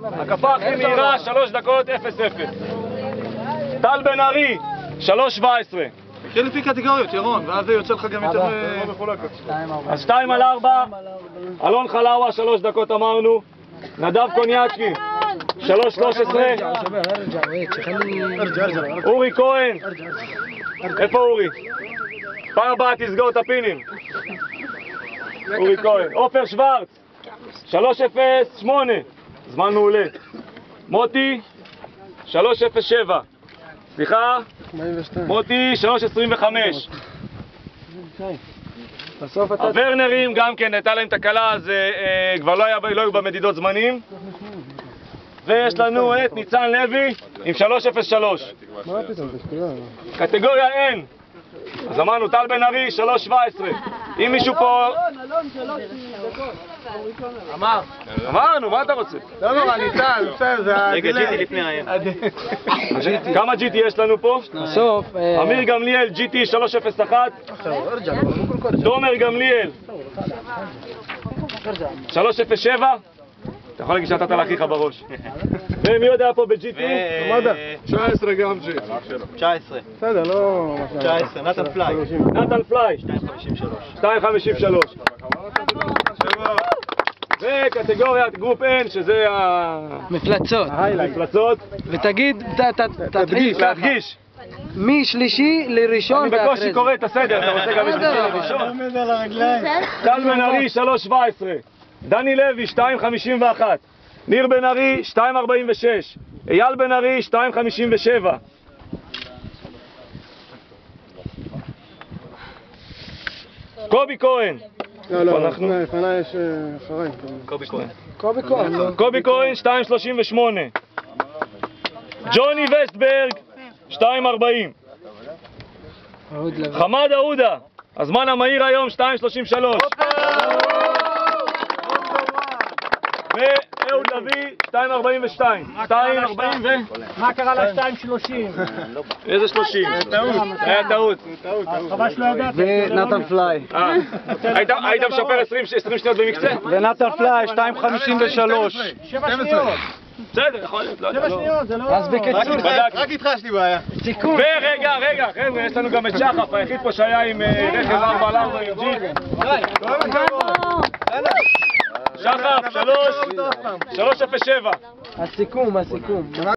הקפה הכי מהירה, 3 דקות 0-0. טל בן ארי, 3:17. כן, לפי קטגוריות, ירון, ואז זה יוצא לך גם יותר מחולק. אז 2-4. אלון חלאווה, 3 דקות אמרנו. נדב קוניאצ'קי, 3:13. אורי כהן. איפה אורי? פעם הבאה תסגור את הפינים. אורי כהן. עופר שוורץ, 3:08. זמן מעולה. מוטי, 3:07. סליחה? מוטי, 3:25. הוורנרים גם כן, הייתה להם תקלה, אז כבר לא היו במדידות זמנים. ויש לנו את ניצן לוי עם 3:03. קטגוריה N. אז אמרנו, טל בן ארי, 3:17. אם מישהו פה... אמרנו, מה אתה רוצה? לא נורא, ניצן, בסדר, זה... רגע, GT לפני העין. כמה GT יש לנו פה? בסוף... אמיר גמליאל, GT 3:01. תומר גמליאל, 3:07. אתה יכול להגיד שנתת לאחיך בראש. ומי יודע פה ב-GT? 19 גם G. 19. בסדר, לא... 19, נתן פליי. נתן פליי, 2:53. וקטגוריית גרופ N, שזה מפלצות. המפלצות. ותגיד, להדגיש. משלישי לראשון אני בקושי קורא את הסדר, אתה רוצה גם משלישי לראשון? טל בן ארי, 3:17. דני לוי, 2:51. ניר בן ארי, 2:46. אייל בן ארי, 2:57. קובי כהן. לא, לפני יש אחריי. קובי כהן, 2:38. ג'וני וסטברג, 2:40. חמד עודה, הזמן המהיר היום, 2:33. ואהוד לוי, 2:42. 2:40 ו... מה קרה ל-2:30? איזה 30? היה טעות. ונתן פליי. היית משפר 20 שניות במקצה? ונתן פליי, 2:53. 7 שניות. בסדר, יכול להיות, לא יודע. 7 שניות, זה לא... אז בקיצור, רק איתך יש לי בעיה. סיכום. ורגע, חבר'ה, יש לנו גם את שחף, היחיד פה שהיה עם רכב 4x4 עם ג'יפ. שחף, 3:07. הסיכום.